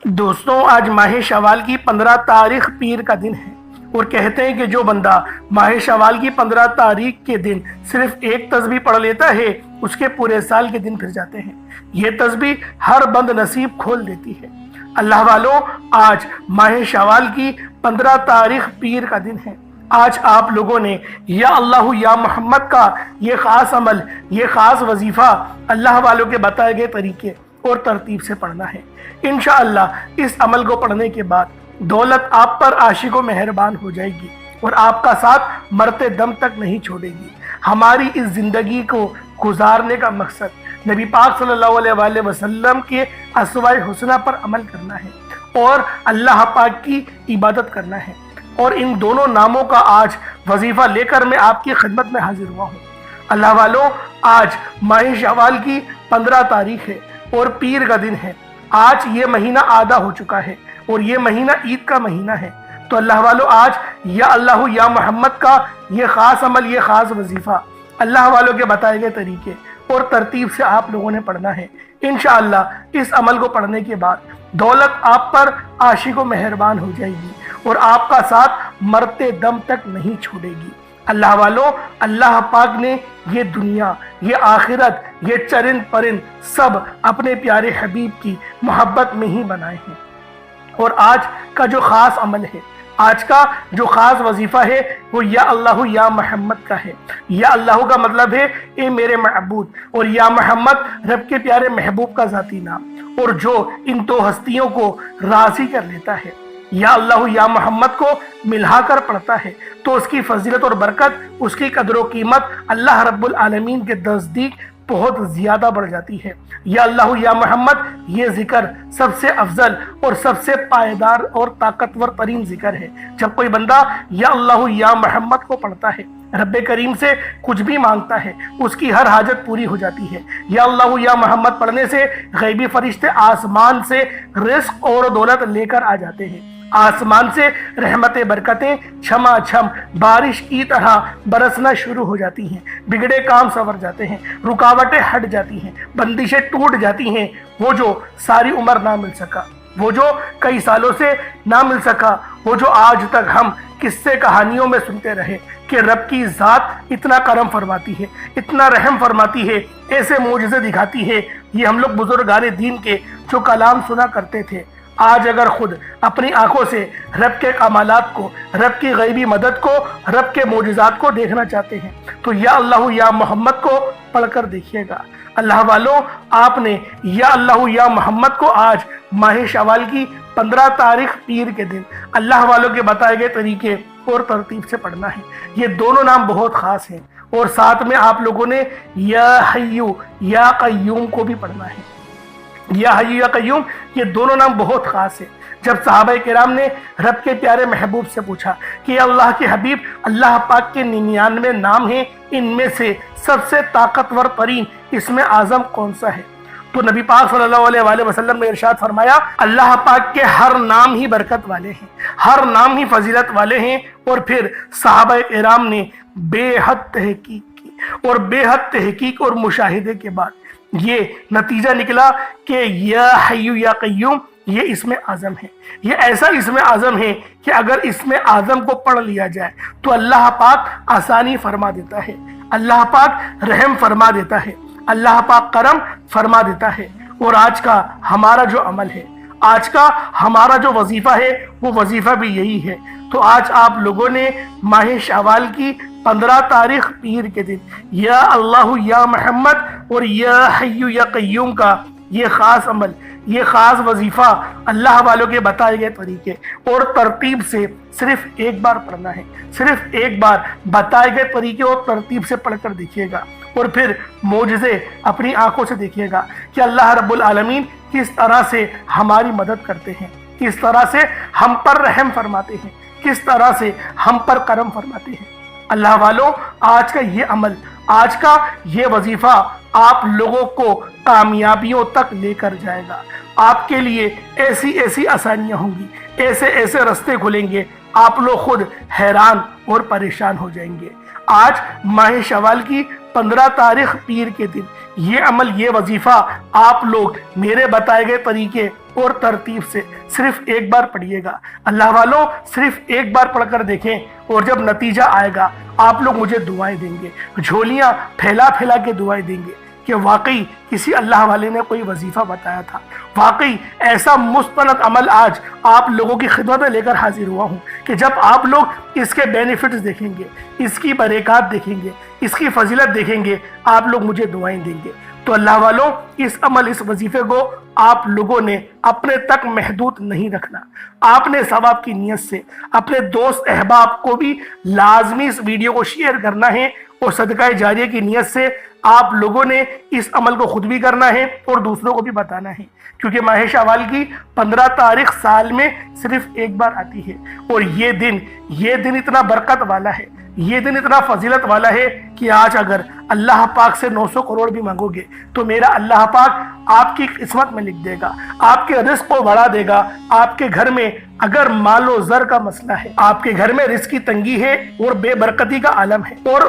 دوستوں، آج ماہ شوال کی 15 تاریخ پیر کا دن ہے اور کہتے ہیں کہ جو بندہ ماہ شوال کی 15 تاریخ کے دن صرف ایک تسبیح پڑھ لیتا ہے اس کے پورے سال کے دن پھر جاتے ہیں۔ یہ تسبیح ہر بند نصیب کھول دیتی ہے۔ اللہ والوں، آج ماہ شوال کی 15 تاریخ پیر کا دن ہے۔ آج آپ لوگوں نے یا اللہ یا محمد کا یہ خاص عمل، یہ خاص وظیفہ اللہ والوں کے بتائے گئے طریقے اور ترتیب سے پڑھنا ہے۔ انشاءاللہ اس عمل کو پڑھنے کے بعد دولت آپ پر عاشق و مہربان ہو جائے گی اور آپ کا ساتھ مرتے دم تک نہیں چھوڑے گی۔ ہماری اس زندگی کو گزارنے کا مقصد نبی پاک صلی اللہ علیہ وآلہ وسلم کے اسوہ حسنہ پر عمل کرنا ہے اور اللہ پاک کی عبادت کرنا ہے، اور ان دونوں ناموں کا آج وظیفہ لے کر میں آپ کی خدمت میں حاضر ہوا ہوں۔ اللہ والوں، آج ماہ شوال کی 15 تاریخ ہے اور پیر کا دن ہے۔ آج یہ مہینہ آدھا ہو چکا ہے اور یہ مہینہ عید کا مہینہ ہے۔ تو اللہ والوں، آج یا اللہ یا محمد کا یہ خاص عمل، یہ خاص وظیفہ اللہ والوں کے بتائے گئے طریقے اور ترتیب سے آپ لوگوں نے پڑھنا ہے۔ انشاءاللہ اس عمل کو پڑھنے کے بعد دولت آپ پر عاشق و مہربان ہو جائے گی اور آپ کا ساتھ مرتے دم تک نہیں چھوڑے گی۔ اللہ والوں، اللہ پاک نے یہ دنیا، یہ آخرت، یہ چرند پرند سب اپنے پیارے حبیب کی محبت میں ہی بنائے ہیں، اور آج کا جو خاص عمل ہے، آج کا جو خاص وظیفہ ہے وہ یا اللہ یا محمد کا ہے۔ یا اللہ کا مطلب ہے اے میرے معبود، اور یا محمد رب کے پیارے محبوب کا ذاتی نام، اور جو ان دو ہستیوں کو راضی کر لیتا ہے، یا اللہ یا محمد کو ملا کر پڑھتا ہے تو اس کی فضیلت اور برکت، اس کی قدر و قیمت اللہ رب العالمین کے نزدیک بہت زیادہ بڑھ جاتی ہے۔ یا اللہ یا محمد یہ ذکر سب سے افضل اور سب سے پائیدار اور طاقتور ترین ذکر ہے۔ جب کوئی بندہ یا اللہ یا محمد کو پڑھتا ہے، رب کریم سے کچھ بھی مانگتا ہے، اس کی ہر حاجت پوری ہو جاتی ہے۔ یا اللہ یا محمد پڑھنے سے غیبی فرشتے آسمان سے رزق اور دولت لے کر آ جاتے ہیں۔ آسمان سے رحمت برکتیں چھما چھم بارش کی طرح برسنا شروع ہو جاتی ہیں، بگڑے کام سنور جاتے ہیں، رکاوٹیں ہٹ جاتی ہیں، بندشیں ٹوٹ جاتی ہیں۔ وہ جو ساری عمر نہ مل سکا، وہ جو کئی سالوں سے نہ مل سکا، وہ جو آج تک ہم قصے کہانیوں میں سنتے رہے کہ رب کی ذات اتنا کرم فرماتی ہے، اتنا رحم فرماتی ہے، ایسے معجزے دکھاتی ہے، یہ ہم لوگ بزرگان دین کے جو کلام سنا کرتے تھے، آج اگر خود اپنی آنکھوں سے رب کے کمالات کو، رب کی غیبی مدد کو، رب کے معجزات کو دیکھنا چاہتے ہیں تو یا اللہ یا محمد کو پڑھ کر دیکھیے گا۔ اللہ والوں، آپ نے یا اللہ یا محمد کو آج ماہ شوال کی 15 تاریخ پیر کے دن اللہ والوں کے بتائے گئے طریقے اور ترتیب سے پڑھنا ہے۔ یہ دونوں نام بہت خاص ہیں، اور ساتھ میں آپ لوگوں نے یا حیو یا قیوم کو بھی پڑھنا ہے۔ یا حی یا قیوم یہ دونوں نام بہت خاص ہیں۔ جب صحابہ کرام نے رب کے پیارے محبوب سے پوچھا کہ اللہ کے حبیب، اللہ پاک کے 99 نام ہیں، ان میں سے سب سے طاقتور ترین اسم اعظم کون سا ہے، تو نبی پاک صلی اللہ علیہ وآلہ وسلم نے ارشاد فرمایا اللہ پاک کے ہر نام ہی برکت والے ہیں، ہر نام ہی فضیلت والے ہیں۔ اور پھر صحابہ کرام نے بے حد تحقیق کی، اور بے حد تحقیق اور مشاہدے کے بعد یہ نتیجہ نکلا کہ یا حی یا قیوم یہ اسم اعظم ہے۔ یہ ایسا اسم اعظم ہے کہ اگر اسم اعظم کو پڑھ لیا جائے تو اللہ پاک آسانی فرما دیتا ہے، اللہ پاک رحم فرما دیتا ہے، اللہ پاک کرم فرما دیتا ہے۔ اور آج کا ہمارا جو عمل ہے، آج کا ہمارا جو وظیفہ ہے، وہ وظیفہ بھی یہی ہے۔ تو آج آپ لوگوں نے ماہ شوال کی 15 تاریخ پیر کے دن یا اللہ یا محمد اور یا حی یا قیوم کا یہ خاص عمل، یہ خاص وظیفہ اللہ والوں کے بتائے گئے طریقے اور ترتیب سے صرف ایک بار پڑھنا ہے۔ صرف ایک بار بتائے گئے طریقے اور ترتیب سے پڑھ کر دیکھیے گا، اور پھر معجزے اپنی آنکھوں سے دیکھیے گا کہ اللہ رب العالمین کس طرح سے ہماری مدد کرتے ہیں، کس طرح سے ہم پر رحم فرماتے ہیں، کس طرح سے ہم پر کرم فرماتے ہیں۔ اللہ والوں، آج کا یہ عمل، آج کا یہ وظیفہ آپ لوگوں کو کامیابیوں تک لے کر جائے گا۔ آپ کے لیے ایسی ایسی آسانیاں ہوں گی، ایسے ایسے رستے کھلیں گے، آپ لوگ خود حیران اور پریشان ہو جائیں گے۔ آج ماہ شوال کی 15 تاریخ پیر کے دن یہ عمل، یہ وظیفہ آپ لوگ میرے بتائے گئے طریقے اور ترتیب سے صرف ایک بار پڑھیے گا۔ اللہ والوں صرف ایک بار پڑھ کر دیکھیں، اور جب نتیجہ آئے گا آپ لوگ مجھے دعائیں دیں گے، جھولیاں پھیلا پھیلا کے دعائیں دیں گے کہ واقعی کسی اللہ والے نے کوئی وظیفہ بتایا تھا، واقعی ایسا مستند عمل آج آپ لوگوں کی خدمت میں لے کر حاضر ہوا ہوں کہ جب آپ لوگ اس کے بینیفٹس دیکھیں گے، اس کی برکات دیکھیں گے، اس کی فضیلت دیکھیں گے، آپ لوگ مجھے دعائیں دیں گے۔ تو اللہ والوں اس عمل، اس وظیفے کو آپ لوگوں نے اپنے تک محدود نہیں رکھنا، آپ نے ثواب کی نیت سے اپنے دوست احباب کو بھی لازمی اس ویڈیو کو شیئر کرنا ہے، اور صدقہ جاریہ کی نیت سے آپ لوگوں نے اس عمل کو خود بھی کرنا ہے اور دوسروں کو بھی بتانا ہے، کیونکہ ماہ شوال کی 15 تاریخ سال میں صرف ایک بار آتی ہے، اور یہ دن اتنا برکت والا ہے، یہ دن اتنا فضیلت والا ہے کہ آج اگر اللہ پاک سے 900 کروڑ بھی مانگو گے تو میرا اللہ پاک آپ کی قسمت میں لکھ دے گا، آپ کے رزق کو بڑھا دے گا۔ آپ کے گھر میں اگر مال و زر کا مسئلہ ہے، آپ کے گھر میں رزق کی تنگی ہے اور بے برکتی کا عالم ہے، اور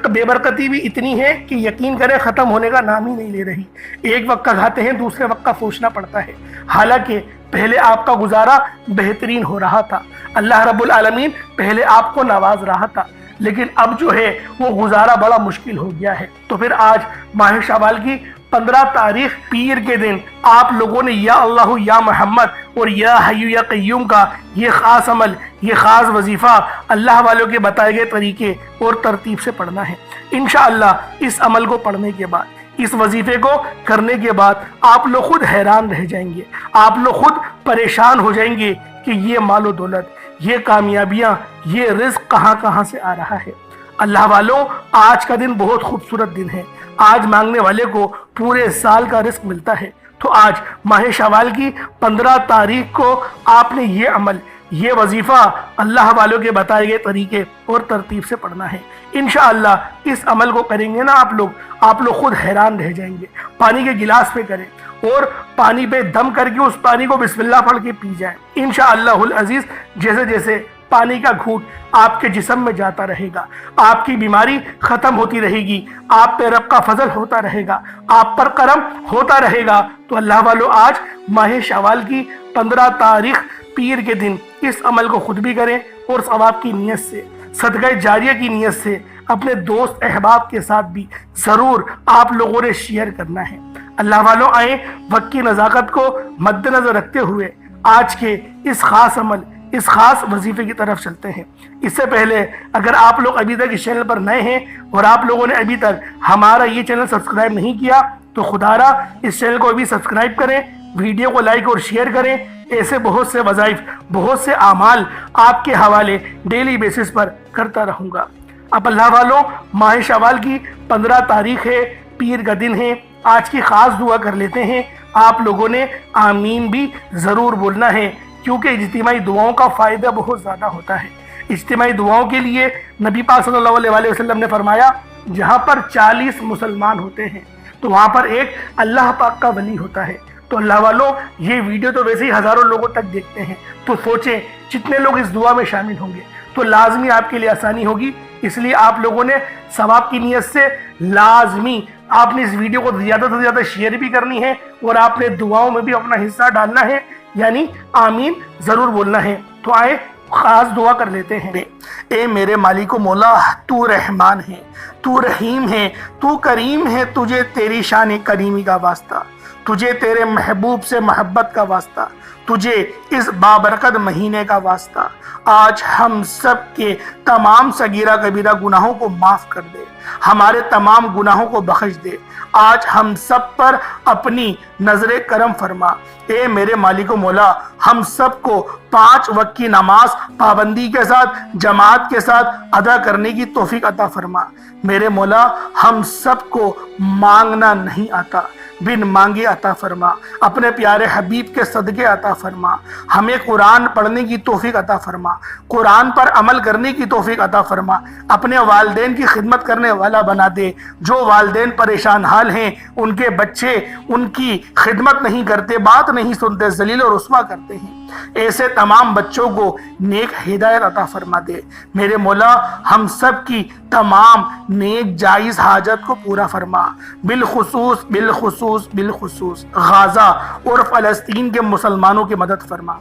بے برکتی بھی اتنی ہے کہ یقین کریں ختم ہونے کا نام ہی نہیں لے رہی، ایک وقت کا کھاتے ہیں دوسرے وقت کا سوچنا پڑتا ہے، حالانکہ پہلے آپ کا گزارا بہترین ہو رہا تھا، اللہ رب العالمین پہلے آپ کو نواز رہا تھا، لیکن اب جو ہے وہ گزارا بڑا مشکل ہو گیا ہے۔ تو پھر آج ماہ شوال کی 15 تاریخ پیر کے دن آپ لوگوں نے یا اللہ یا محمد اور یا حی یا قیوم کا یہ خاص عمل، یہ خاص وظیفہ اللہ والوں کے بتائے گئے طریقے اور ترتیب سے پڑھنا ہے۔ انشاءاللہ اس عمل کو پڑھنے کے بعد، اس وظیفے کو کرنے کے بعد آپ لوگ خود حیران رہ جائیں گے، آپ لوگ خود پریشان ہو جائیں گے کہ یہ مال و دولت، یہ کامیابیاں، یہ رزق کہاں کہاں سے آ رہا ہے۔ اللہ والوں آج کا دن بہت خوبصورت دن ہے، آج مانگنے والے کو پورے سال کا رزق ملتا ہے۔ تو آج ماہ شوال کی 15 تاریخ کو آپ نے یہ عمل، یہ وظیفہ اللہ والوں کے بتائے گئے طریقے اور ترتیب سے پڑھنا ہے۔ انشاءاللہ اس عمل کو کریں گے نا آپ لوگ خود حیران رہ جائیں گے۔ پانی کے گلاس پہ کریں اور پانی پہ دم کر کے اس پانی کو بسم اللہ پڑھ کے پی جائیں۔ انشاءاللہ العزیز جیسے جیسے پانی کا گھونٹ آپ کے جسم میں جاتا رہے گا، آپ کی بیماری ختم ہوتی رہے گی، آپ پہ رب کا فضل ہوتا رہے گا، آپ پر کرم ہوتا رہے گا۔ تو اللہ والوں آج ماہ شوال کی 15 تاریخ پیر کے دن اس عمل کو خود بھی کریں، اور ثواب کی نیت سے، صدقہ جاریہ کی نیت سے اپنے دوست احباب کے ساتھ بھی ضرور آپ لوگوں نے شیئر کرنا ہے۔ اللہ والوں آئیں وقت کی نزاکت کو مد نظر رکھتے ہوئے آج کے اس خاص عمل، اس خاص وظیفے کی طرف چلتے ہیں۔ اس سے پہلے اگر آپ لوگ ابھی تک اس چینل پر نئے ہیں اور آپ لوگوں نے ابھی تک ہمارا یہ چینل سبسکرائب نہیں کیا تو خدا را اس چینل کو ابھی سبسکرائب کریں، ویڈیو کو لائک اور شیئر کریں۔ ایسے بہت سے وظائف، بہت سے اعمال آپ کے حوالے ڈیلی بیسس پر کرتا رہوں گا۔ اب اللہ والوں ماہ شوال کی 15 تاریخ ہے، پیر کا دن ہے، آج کی خاص دعا کر لیتے ہیں۔ آپ لوگوں نے آمین بھی ضرور بولنا ہے، کیونکہ اجتماعی دعاؤں کا فائدہ بہت زیادہ ہوتا ہے۔ اجتماعی دعاؤں کے لیے نبی پاک صلی اللہ علیہ وسلم نے فرمایا جہاں پر 40 مسلمان ہوتے ہیں تو وہاں پر ایک اللہ پاک کا ولی ہوتا ہے۔ تو اللہ والوں یہ ویڈیو تو ویسے ہی ہزاروں لوگوں تک دیکھتے ہیں، تو سوچیں جتنے لوگ اس دعا میں شامل ہوں گے تو لازمی آپ کے لیے آسانی ہوگی۔ اس لیے آپ لوگوں نے ثواب کی نیت سے لازمی آپ نے اس ویڈیو کو زیادہ سے زیادہ شیئر بھی کرنی ہے، اور آپ نے دعاؤں میں بھی اپنا حصہ ڈالنا ہے، یعنی آمین ضرور بولنا ہے۔ تو آئے خاص دعا کر لیتے ہیں۔ اے میرے مالک و مولا، تو رحمان ہے، تو رحیم ہے، تو کریم ہے، تجھے تیری شان کریمی کا واسطہ، تجھے تیرے محبوب سے محبت کا واسطہ، تجھے اس بابرکت مہینے کا واسطہ۔ آج ہم سب کے تمام صغیرہ کبیرہ گناہوں کو معاف کر دے، ہمارے تمام گناہوں کو بخش دے۔ آج ہم سب پر اپنی نظر کرم فرما۔ اے میرے مالک و مولا، ہم سب کو 5 وقت کی نماز پابندی کے ساتھ، جماعت کے ساتھ ادا کرنے کی توفیق عطا فرما۔ میرے مولا، ہم سب کو مانگنا نہیں آتا، بن مانگے عطا فرما۔ اپنے پیارے حبیب کے صدقے عطا فرما۔ ہمیں قرآن پڑھنے کی توفیق عطا فرما، قرآن پر عمل کرنے کی توفیق عطا فرما۔ اپنے والدین کی خدمت کرنے والا بنا دے۔ جو والدین پریشان حال ہیں، ان کے بچے ان کی خدمت نہیں کرتے، بات نہیں سنتے، ذلیل و رسوا کرتے ہیں، ایسے تمام بچوں کو نیک ہدایت عطا فرما دے۔ میرے مولا، ہم سب کی تمام نیک جائز حاجت کو پورا فرما، بالخصوص بالخصوص بالخصوص غازہ اور فلسطین کے مسلمانوں کی مدد فرما۔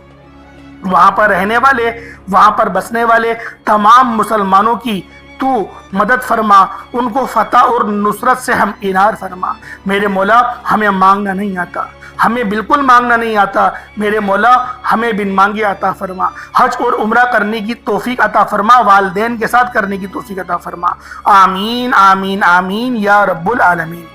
وہاں پر رہنے والے، وہاں پر بسنے والے تمام مسلمانوں کی تو مدد فرما، ان کو فتح اور نصرت سے ہم انار فرما۔ میرے مولا ہمیں مانگنا نہیں آتا، ہمیں بالکل مانگنا نہیں آتا، میرے مولا ہمیں بن مانگے عطا فرما۔ حج اور عمرہ کرنے کی توفیق عطا فرما، والدین کے ساتھ کرنے کی توفیق عطا فرما۔ آمین آمین آمین یا رب العالمین۔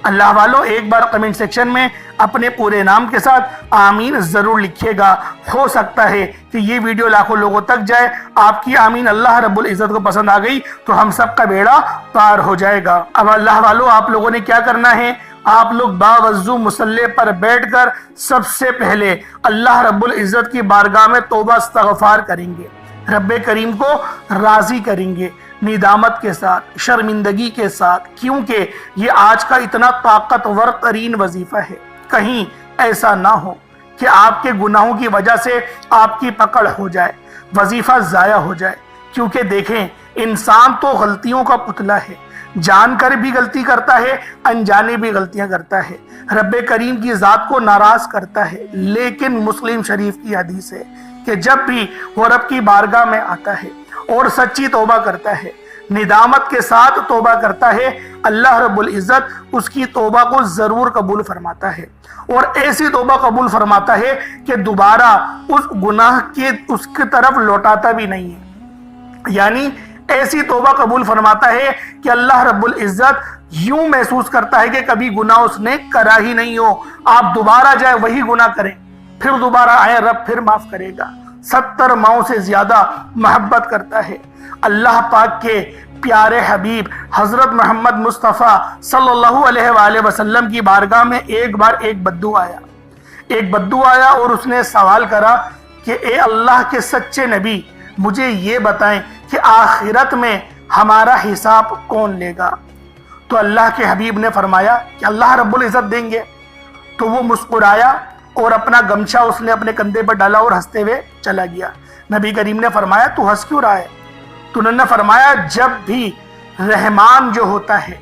اللہ والو ایک بار کمنٹ سیکشن میں اپنے پورے نام کے ساتھ آمین ضرور لکھیے گا، ہو سکتا ہے کہ یہ ویڈیو لاکھوں لوگوں تک جائے۔ آپ کی آمین اللہ رب العزت کو پسند آ گئی تو ہم سب کا بیڑا پار ہو جائے گا۔ اب اللہ والو آپ لوگوں نے کیا کرنا ہے، آپ لوگ باوضو مصلی پر بیٹھ کر سب سے پہلے اللہ رب العزت کی بارگاہ میں توبہ استغفار کریں گے، رب کریم کو راضی کریں گے، ندامت کے ساتھ، شرمندگی کے ساتھ، کیونکہ یہ آج کا اتنا طاقتور ترین وظیفہ ہے۔ کہیں ایسا نہ ہو کہ آپ کے گناہوں کی وجہ سے آپ کی پکڑ ہو جائے، وظیفہ ضائع ہو جائے، کیونکہ دیکھیں انسان تو غلطیوں کا پتلا ہے، جان کر بھی غلطی کرتا ہے، انجانے بھی غلطیاں کرتا ہے، رب کریم کی ذات کو ناراض کرتا ہے۔ لیکن مسلم شریف کی حدیث ہے کہ جب بھی وہ رب کی بارگاہ میں آتا ہے اور سچی توبہ کرتا ہے، ندامت کے ساتھ توبہ کرتا ہے، اللہ رب العزت اس کی توبہ کو ضرور قبول فرماتا ہے، اور ایسی توبہ قبول فرماتا ہے کہ دوبارہ اس گناہ کے اس کی طرف لوٹاتا بھی نہیں ہے۔ یعنی ایسی توبہ قبول فرماتا ہے کہ اللہ رب العزت یوں محسوس کرتا ہے کہ کبھی گناہ اس نے کرا ہی نہیں ہو، آپ دوبارہ جائیں وہی گناہ کریں، پھر دوبارہ آئیں، رب پھر معاف کرے گا۔ 70 ماؤں سے زیادہ محبت کرتا ہے۔ اللہ پاک کے پیارے حبیب حضرت محمد مصطفیٰ صلی اللہ علیہ وآلہ وسلم کی بارگاہ میں ایک بار ایک بدو آیا اور اس نے سوال کرا کہ اے اللہ کے سچے نبی، مجھے یہ بتائیں کہ آخرت میں ہمارا حساب کون لے گا؟ تو اللہ کے حبیب نے فرمایا کہ اللہ رب العزت دیں گے۔ تو وہ مسکرایا اور اپنا گمچھا اس نے اپنے کندھے پر ڈالا اور ہنستے ہوئے چلا گیا۔ نبی کریم نے فرمایا تو ہنس کیوں رہا ہے؟ تو انہوں نے فرمایا جب بھی رحمان جو ہوتا ہے،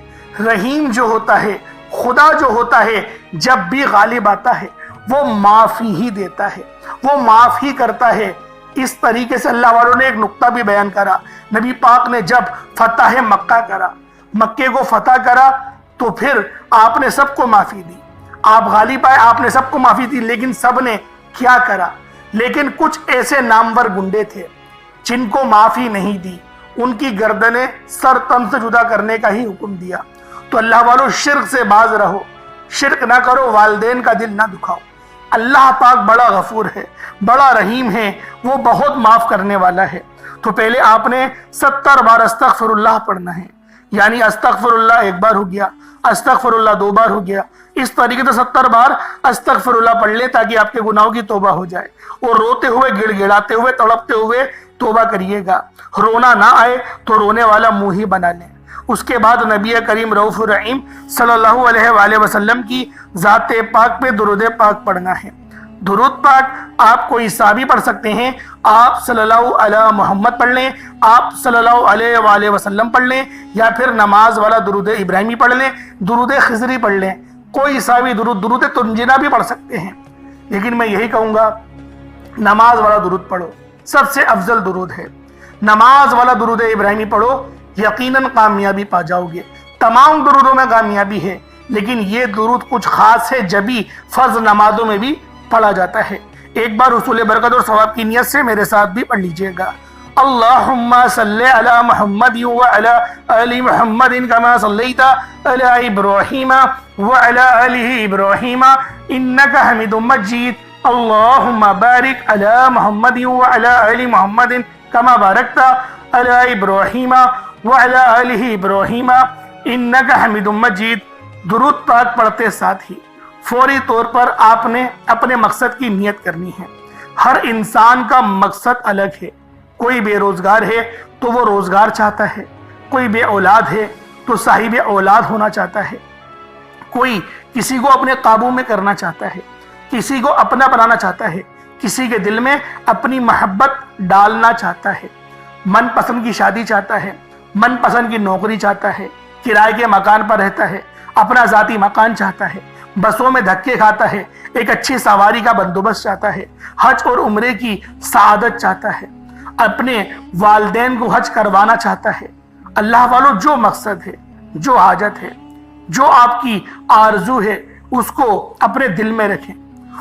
رحیم جو ہوتا ہے، خدا جو ہوتا ہے، جب بھی غالب آتا ہے وہ معافی ہی دیتا ہے، وہ معاف ہی کرتا ہے۔ اس طریقے سے اللہ والوں نے ایک نقطہ بھی بیان کرا، نبی پاک نے جب فتح مکہ کرا، مکے کو فتح کرا تو پھر آپ نے سب کو معافی دی، آپ غالب آئے، آپ نے سب کو معافی دی، لیکن سب نے کیا کرا؟ لیکن کچھ ایسے نامور گنڈے تھے جن کو معافی نہیں دی، ان کی گردنیں سر تن سے جدا کرنے کا ہی حکم دیا۔ تو اللہ والوں شرک سے باز رہو، شرک نہ کرو، والدین کا دل نہ دکھاؤ۔ اللہ پاک بڑا غفور ہے، بڑا رحیم ہے، وہ بہت معاف کرنے والا ہے۔ تو پہلے آپ نے 70 بار استغفر اللہ پڑھنا ہے، یعنی استغفر اللہ ایک بار ہو گیا، استغفر اللہ 2 بار ہو گیا، اس طریقے سے 70 بار استغفر اللہ پڑھ لیں تاکہ آپ کے گناہوں کی توبہ ہو جائے، اور روتے ہوئے، گڑ گڑاتے ہوئے، تڑپتے ہوئے توبہ کریے گا۔ رونا نہ آئے تو رونے والا منہ ہی بنا لیں۔ اس کے بعد نبی کریم رؤوف الرحیم صلی اللہ علیہ وآلہ وسلم کی ذات پاک پہ درود پاک پڑھنا ہے۔ درود پاک آپ کوئی سا بھی پڑھ سکتے ہیں، آپ صلی اللہ علیہ محمد پڑھ لیں، آپ صلی اللہ علیہ وآلہ وسلم پڑھ لیں، یا پھر نماز والا درود ابراہیمی پڑھ لیں، درود خضری پڑھ لیں، کوئی سا بھی درود تنجینا بھی پڑھ سکتے ہیں۔ لیکن میں یہی کہوں گا نماز والا درود پڑھو، سب سے افضل درود ہے۔ نماز والا درود ابراہیمی پڑھو، یقیناً کامیابی پا جاؤ گے۔ تمام درودوں میں کامیابی ہے، لیکن یہ درود کچھ خاص ہے، جبھی فرض نمازوں میں بھی پڑھا جاتا ہے۔ ایک بار حصول برکت اور ثواب کی نیت سے میرے ساتھ بھی پڑھ لیجئے گا۔ اللہم صلی علی محمد وعلی آل محمد کما صلیت علی ابراہیم وعلی آل ابراہیم انکا حمید مجید۔ اللہم بارک علی محمد وعلی آل محمد کما بارکت علی ابراہیم وعلی آل ابراہیم انکا حمید مجید۔ درود پاک پڑھتے ساتھ ہی فوری طور پر آپ نے اپنے مقصد کی نیت کرنی ہے۔ ہر انسان کا مقصد الگ ہے، کوئی بے روزگار ہے تو وہ روزگار چاہتا ہے، کوئی بے اولاد ہے تو صاحب اولاد ہونا چاہتا ہے، کوئی کسی کو اپنے قابو میں کرنا چاہتا ہے، کسی کو اپنا بنانا چاہتا ہے، کسی کے دل میں اپنی محبت ڈالنا چاہتا ہے، من پسند کی شادی چاہتا ہے، من پسند کی نوکری چاہتا ہے، کرائے کے مکان پر رہتا ہے، اپنا ذاتی مکان چاہتا ہے، بسوں میں دھکے کھاتا ہے، ایک اچھی سواری کا بندوبست چاہتا ہے، حج اور عمرے کی سعادت چاہتا ہے، اپنے والدین کو حج کروانا چاہتا ہے۔ اللہ والوں، جو مقصد ہے، جو حاجت ہے، جو آپ کی آرزو ہے، اس کو اپنے دل میں رکھیں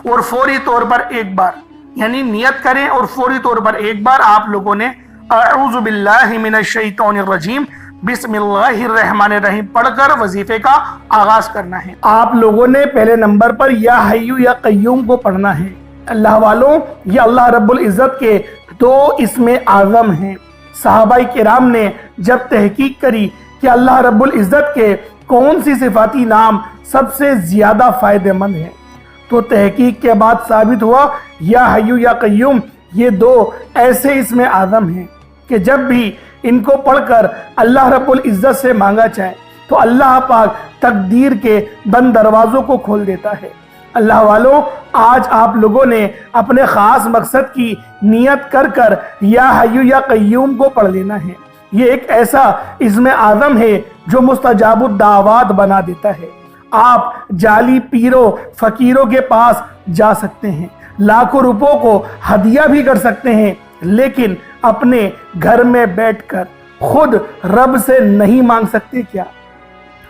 اور فوری طور پر ایک بار یعنی نیت کریں، اور فوری طور پر ایک بار آپ لوگوں نے اعوذ باللہ من الشیطان الرجیم بسم اللہ الرحمن الرحیم پڑھ کر وظیفے کا آغاز کرنا ہے۔ آپ لوگوں نے پہلے نمبر پر یا حیو یا قیوم کو پڑھنا ہے۔ اللہ والوں، یہ اللہ رب العزت کے دو اسم اعظم ہیں۔ صحابہ کرام نے جب تحقیق کری کہ اللہ رب العزت کے کون سی صفاتی نام سب سے زیادہ فائدہ مند ہیں، تو تحقیق کے بعد ثابت ہوا یا حیو یا قیوم یہ دو ایسے اسم اعظم ہیں کہ جب بھی ان کو پڑھ کر اللہ رب العزت سے مانگا جائے تو اللہ پاک تقدیر کے بند دروازوں کو کھول دیتا ہے۔ اللہ والوں، آج آپ لوگوں نے اپنے خاص مقصد کی نیت کر کر یا حیو یا قیوم کو پڑھ لینا ہے۔ یہ ایک ایسا اسم اعظم ہے جو مستجاب الدعوات بنا دیتا ہے۔ آپ جعلی پیروں فقیروں کے پاس جا سکتے ہیں، لاکھوں روپوں کو ہدیہ بھی کر سکتے ہیں، لیکن اپنے گھر میں بیٹھ کر خود رب سے نہیں مانگ سکتے کیا؟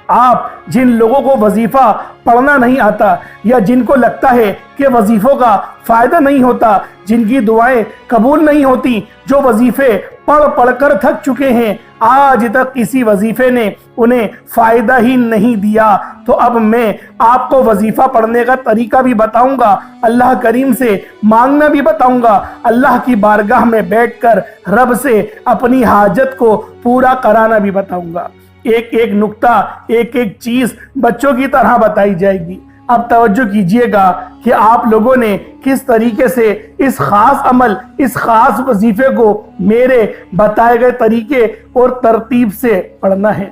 آپ جن لوگوں کو وظیفہ پڑھنا نہیں آتا، یا جن کو لگتا ہے کہ وظیفوں کا فائدہ نہیں ہوتا، جن کی دعائیں قبول نہیں ہوتی، جو وظیفے پڑھ پڑھ کر تھک چکے ہیں، آج تک کسی وظیفے نے انہیں فائدہ ہی نہیں دیا، تو اب میں آپ کو وظیفہ پڑھنے کا طریقہ بھی بتاؤں گا، اللہ کریم سے مانگنا بھی بتاؤں گا، اللہ کی بارگاہ میں بیٹھ کر رب سے اپنی حاجت کو پورا کرانا بھی بتاؤں گا۔ ایک ایک نقطہ، ایک ایک چیز بچوں کی طرح بتائی جائے گی۔ اب توجہ کیجئے گا کہ آپ لوگوں نے کس طریقے سے اس خاص عمل، اس خاص وظیفے کو میرے بتائے گئے طریقے اور ترتیب سے پڑھنا ہے۔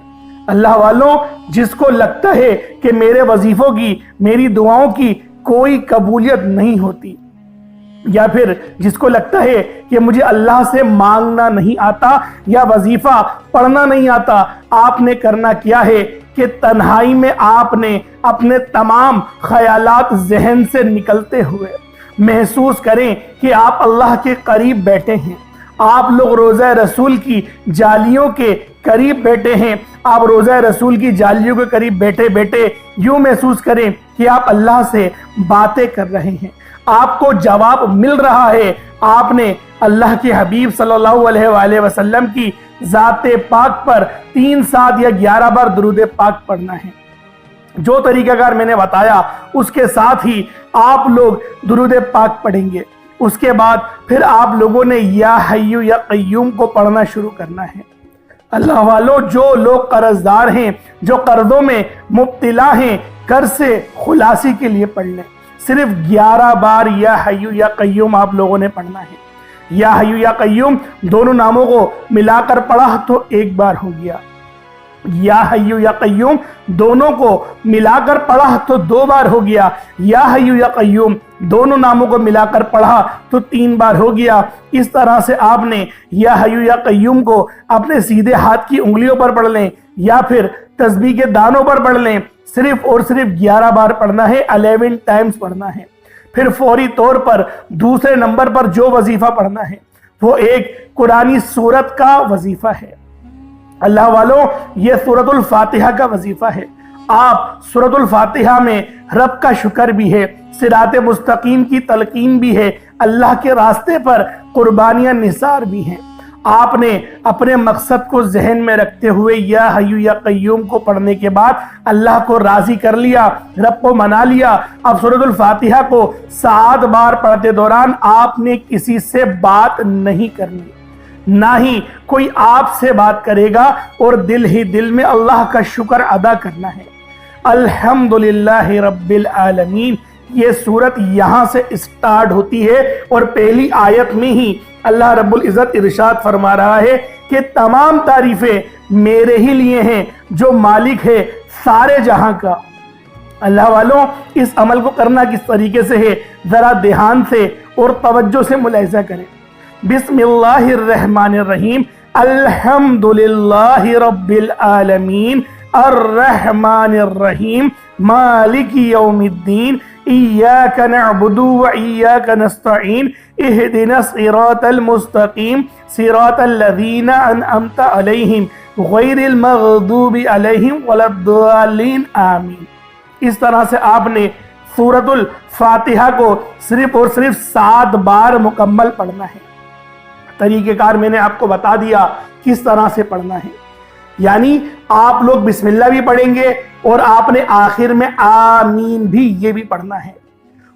اللہ والوں، جس کو لگتا ہے کہ میرے وظیفوں کی، میری دعاؤں کی کوئی قبولیت نہیں ہوتی، یا پھر جس کو لگتا ہے کہ مجھے اللہ سے مانگنا نہیں آتا یا وظیفہ پڑھنا نہیں آتا، آپ نے کرنا کیا ہے کہ تنہائی میں آپ نے اپنے تمام خیالات ذہن سے نکلتے ہوئے محسوس کریں کہ آپ اللہ کے قریب بیٹھے ہیں، آپ لوگ روضہ رسول کی جالیوں کے قریب بیٹھے ہیں۔ آپ روضہ رسول کی جالیوں کے قریب بیٹھے بیٹھے یوں محسوس کریں کہ آپ اللہ سے باتیں کر رہے ہیں، آپ کو جواب مل رہا ہے۔ آپ نے اللہ کے حبیب صلی اللہ علیہ وآلہ وسلم کی ذات پاک پر 3 7 یا 11 بار درود پاک پڑھنا ہے۔ جو طریقہ کار میں نے بتایا اس کے ساتھ ہی آپ لوگ درود پاک پڑھیں گے۔ اس کے بعد پھر آپ لوگوں نے یا حیو یا قیوم کو پڑھنا شروع کرنا ہے۔ اللہ والوں، جو لوگ قرض دار ہیں، جو قرضوں میں مبتلا ہیں، قرض سے خلاصی کے لیے پڑھ لیں۔ صرف 11 بار یا حیو یا قیوم آپ لوگوں نے پڑھنا ہے۔ یا حیو یا قیوم دونوں ناموں کو ملا کر پڑھا تو 1 بار ہو گیا، یا حیو یا قیوم دونوں کو ملا کر پڑھا تو 2 بار ہو گیا، یا حیو یا قیوم دونوں ناموں کو ملا کر پڑھا تو 3 بار ہو گیا۔ اس طرح سے آپ نے یا حیو یا قیوم کو اپنے سیدھے ہاتھ کی انگلیوں پر پڑھ لیں، یا پھر تسبیح کے دانوں پر پڑھ لیں۔ صرف اور صرف 11 بار پڑھنا ہے، 11 ٹائمز پڑھنا ہے۔ پھر فوری طور پر دوسرے نمبر پر جو وظیفہ پڑھنا ہے وہ ایک قرآنی سورت کا وظیفہ ہے۔ اللہ والوں، یہ سورۃ الفاتحہ کا وظیفہ ہے۔ آپ سورۃ الفاتحہ میں رب کا شکر بھی ہے، صراط مستقیم کی تلقین بھی ہے، اللہ کے راستے پر قربانیاں نثار بھی ہیں۔ آپ نے اپنے مقصد کو ذہن میں رکھتے ہوئے یا حیو یا قیوم کو پڑھنے کے بعد اللہ کو راضی کر لیا، رب کو منا لیا۔ اب سورۃ الفاتحہ کو 7 بار پڑھتے دوران آپ نے کسی سے بات نہیں کرنی، نہ ہی کوئی آپ سے بات کرے گا، اور دل ہی دل میں اللہ کا شکر ادا کرنا ہے۔ الحمدللہ رب العالمین، یہ سورت یہاں سے اسٹارٹ ہوتی ہے، اور پہلی آیت میں ہی اللہ رب العزت ارشاد فرما رہا ہے کہ تمام تعریفیں میرے ہی لیے ہیں جو مالک ہے سارے جہاں کا۔ اللہ والوں، اس عمل کو کرنا کس طریقے سے ہے ذرا دھیان سے اور توجہ سے ملاحظہ کریں۔ بسم اللہ الرحمن الرحیم، الحمدللہ رب العالمین الرحمن الرحیم مالک یوم الدین ایاک نعبد و ایاک نستعین اہدنا الصراط المستقیم صراط الذین انعمت علیہم غیر المغضوب علیہم ولا الضالین آمین۔ اس طرح سے آپ نے سورۃ الفاتحہ کو صرف اور صرف 7 بار مکمل پڑھنا ہے۔ طریقہ کار میں نے آپ کو بتا دیا کس طرح سے پڑھنا ہے، یعنی آپ لوگ بسم اللہ بھی پڑھیں گے اور آپ نے آخر میں آمین بھی یہ بھی پڑھنا ہے،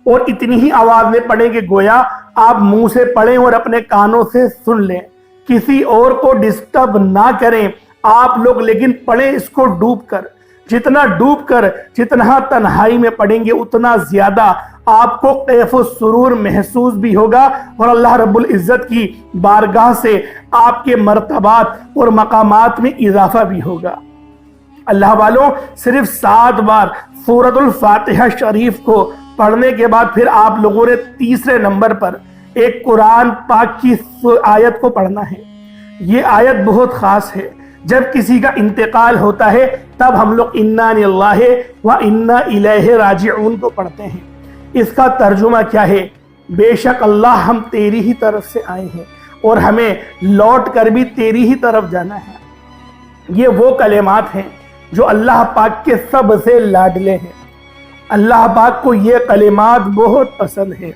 اور اتنی ہی آواز میں پڑھیں کہ گویا آپ منہ سے پڑھیں اور اپنے کانوں سے سن لیں، کسی اور کو ڈسٹرب نہ کریں آپ لوگ، لیکن پڑھیں اس کو ڈوب کر۔ جتنا ڈوب کر، جتنا تنہائی میں پڑھیں گے اتنا زیادہ آپ کو کیف و سرور محسوس بھی ہوگا، اور اللہ رب العزت کی بارگاہ سے آپ کے مرتبات اور مقامات میں اضافہ بھی ہوگا۔ اللہ والوں، صرف 7 بار سورۃ الفاتحہ شریف کو پڑھنے کے بعد پھر آپ لوگوں نے تیسرے نمبر پر ایک قرآن پاک کی آیت کو پڑھنا ہے۔ یہ آیت بہت خاص ہے۔ جب کسی کا انتقال ہوتا ہے تب ہم لوگ انا للہ و انا الیہ راجعون کو پڑھتے ہیں۔ اس کا ترجمہ کیا ہے؟ بے شک اللہ ہم تیری ہی طرف سے آئے ہیں اور ہمیں لوٹ کر بھی تیری ہی طرف جانا ہے۔ یہ وہ کلمات ہیں جو اللہ پاک کے سب سے لاڈلے ہیں۔ اللہ پاک کو یہ کلمات بہت پسند ہیں،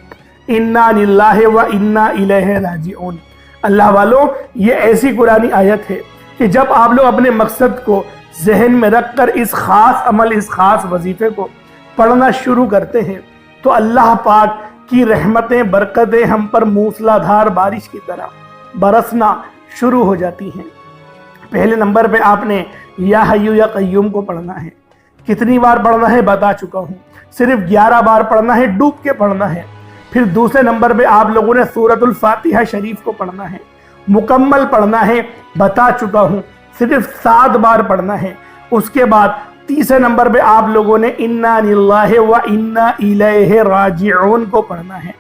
انا للہ و انا الیہ راجعون۔ اللہ والوں، یہ ایسی قرآنی آیت ہے کہ جب آپ لوگ اپنے مقصد کو ذہن میں رکھ کر اس خاص عمل، اس خاص وظیفے کو پڑھنا شروع کرتے ہیں تو اللہ پاک کی رحمتیں، برکتیں ہم پر موسلا دھار بارش کی طرح برسنا شروع ہو جاتی ہیں۔ پہلے نمبر پہ آپ نے یا حیو یا قیوم کو پڑھنا ہے۔ کتنی بار پڑھنا ہے بتا چکا ہوں، صرف 11 بار پڑھنا ہے، ڈوب کے پڑھنا ہے۔ پھر دوسرے نمبر پہ آپ لوگوں نے سورۃ الفاتحہ شریف کو پڑھنا ہے، مکمل پڑھنا ہے، بتا چکا ہوں، صرف 7 بار پڑھنا ہے۔ اس کے بعد تیسرے نمبر پہ آپ لوگوں نے انا للہ و انا الیہ راجعون کو پڑھنا ہے۔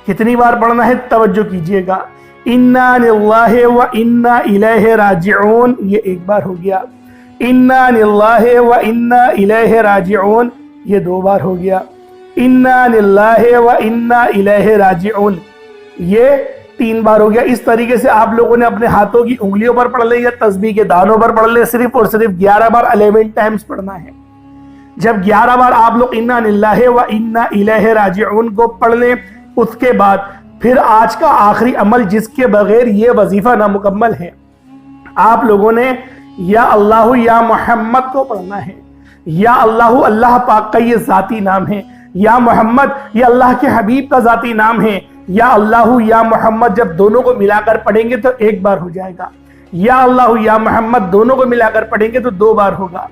کتنی بار پڑھنا ہے توجہ کیجئے گا، انا للہ و انا الیہ راجعون یہ 1 بار ہو گیا، انا للہ و انا الیہ راجعون یہ 2 بار ہو گیا، انا للہ و انا الیہ راجعون یہ 3 بار ہو گیا۔ اس طریقے سے آپ لوگوں نے اپنے ہاتھوں کی انگلیوں پر پڑھ لیں یا تسبیح کے دانوں پر پڑھ لیں، صرف اور صرف 11 بار 11 ٹائمز پڑھنا ہے۔ جب 11 بار آپ لوگ انا للہ و انا الیہ راجعون کو پڑھ لیں، اس کے بعد پھر آج کا آخری عمل جس کے بغیر یہ وظیفہ نامکمل ہے، آپ لوگوں نے یا اللہ یا محمد کو پڑھنا ہے۔ یا اللہ اللہ پاک کا یہ ذاتی نام ہے، یا محمد یہ اللہ کے حبیب کا ذاتی نام ہے۔ یا اللہ یا محمد جب دونوں کو ملا کر پڑھیں گے تو 1 بار ہو جائے گا، یا اللہ یا محمد دونوں کو ملا کر پڑھیں گے تو 2 بار ہوگا،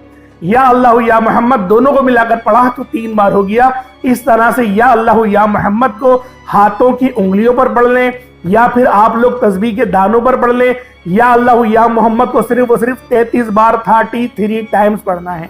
یا اللہ یا محمد دونوں کو ملا کر پڑھا تو 3 بار ہو گیا۔ اس طرح سے یا اللہ یا محمد کو ہاتھوں کی انگلیوں پر پڑھ لیں، یا پھر آپ لوگ تسبیح کے دانوں پر پڑھ لیں۔ یا اللہ یا محمد کو صرف اور صرف 33 بار 33 ٹائمز پڑھنا ہے۔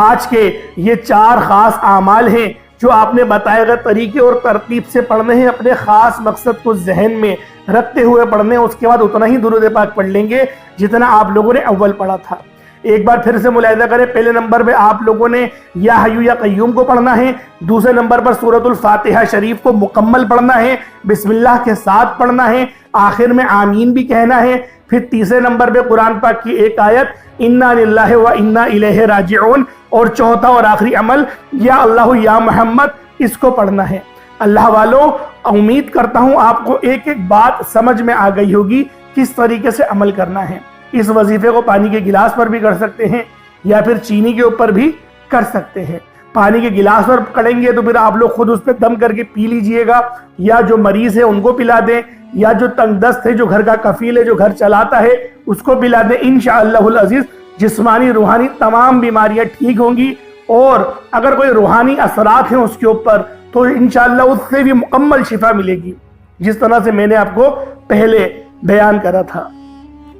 آج کے یہ 4 خاص اعمال ہیں جو آپ نے بتائے گئے طریقے اور ترتیب سے پڑھنے ہیں، اپنے خاص مقصد کو ذہن میں رکھتے ہوئے پڑھنے ہیں۔ اس کے بعد اتنا ہی درود پاک پڑھ لیں گے جتنا آپ لوگوں نے اول پڑھا تھا۔ ایک بار پھر سے ملاحظہ کریں، پہلے نمبر پہ آپ لوگوں نے یا حیو یا قیوم کو پڑھنا ہے، دوسرے نمبر پر سورۃ الفاتحہ شریف کو مکمل پڑھنا ہے، بسم اللہ کے ساتھ پڑھنا ہے، آخر میں آمین بھی کہنا ہے۔ پھر تیسرے نمبر پہ قرآن پاک کی ایک آیت انا للہ و انا الیہ راجعون، اور چوتھا اور آخری عمل یا اللہ یا محمد اس کو پڑھنا ہے۔ اللہ والوں، امید کرتا ہوں آپ کو ایک ایک بات سمجھ میں آ گئی ہوگی کس طریقے سے عمل کرنا ہے۔ اس وظیفے کو پانی کے گلاس پر بھی کر سکتے ہیں یا پھر چینی کے اوپر بھی کر سکتے ہیں۔ پانی کے گلاس پر کریں گے تو پھر آپ لوگ خود اس پہ دم کر کے پی لیجئے گا، یا جو مریض ہے ان کو پلا دیں، یا جو تنگ دست ہے، جو گھر کا کفیل ہے، جو گھر چلاتا ہے، اس کو پلا دیں۔ انشاءاللہ العزیز جسمانی روحانی تمام بیماریاں ٹھیک ہوں گی، اور اگر کوئی روحانی اثرات ہیں اس کے اوپر تو انشاءاللہ اس سے بھی مکمل شفا ملے گی، جس طرح سے میں نے آپ کو پہلے بیان کرا تھا۔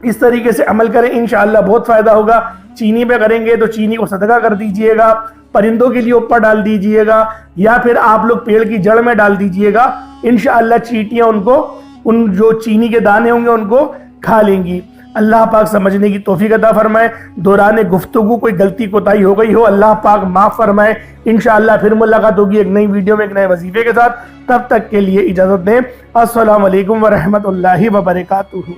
اس طریقے سے عمل کریں، انشاءاللہ بہت فائدہ ہوگا۔ چینی پہ کریں گے تو چینی کو صدقہ کر دیجئے گا، پرندوں کے لیے اوپر ڈال دیجئے گا، یا پھر آپ لوگ پیڑ کی جڑ میں ڈال دیجئے گا۔ انشاءاللہ چیٹیاں ان جو چینی کے دانے ہوں گے ان کو کھا لیں گی۔ اللہ پاک سمجھنے کی توفیق عطا فرمائے۔ دوران گفتگو کوئی غلطی کوتاہی ہو گئی ہو، اللہ پاک معاف فرمائے۔ انشاءاللہ پھر ملاقات ہوگی ایک نئی ویڈیو میں ایک نئے وظیفے کے ساتھ۔ تب تک کے لیے اجازت دیں۔ السلام علیکم ورحمۃ اللہ وبرکاتہ۔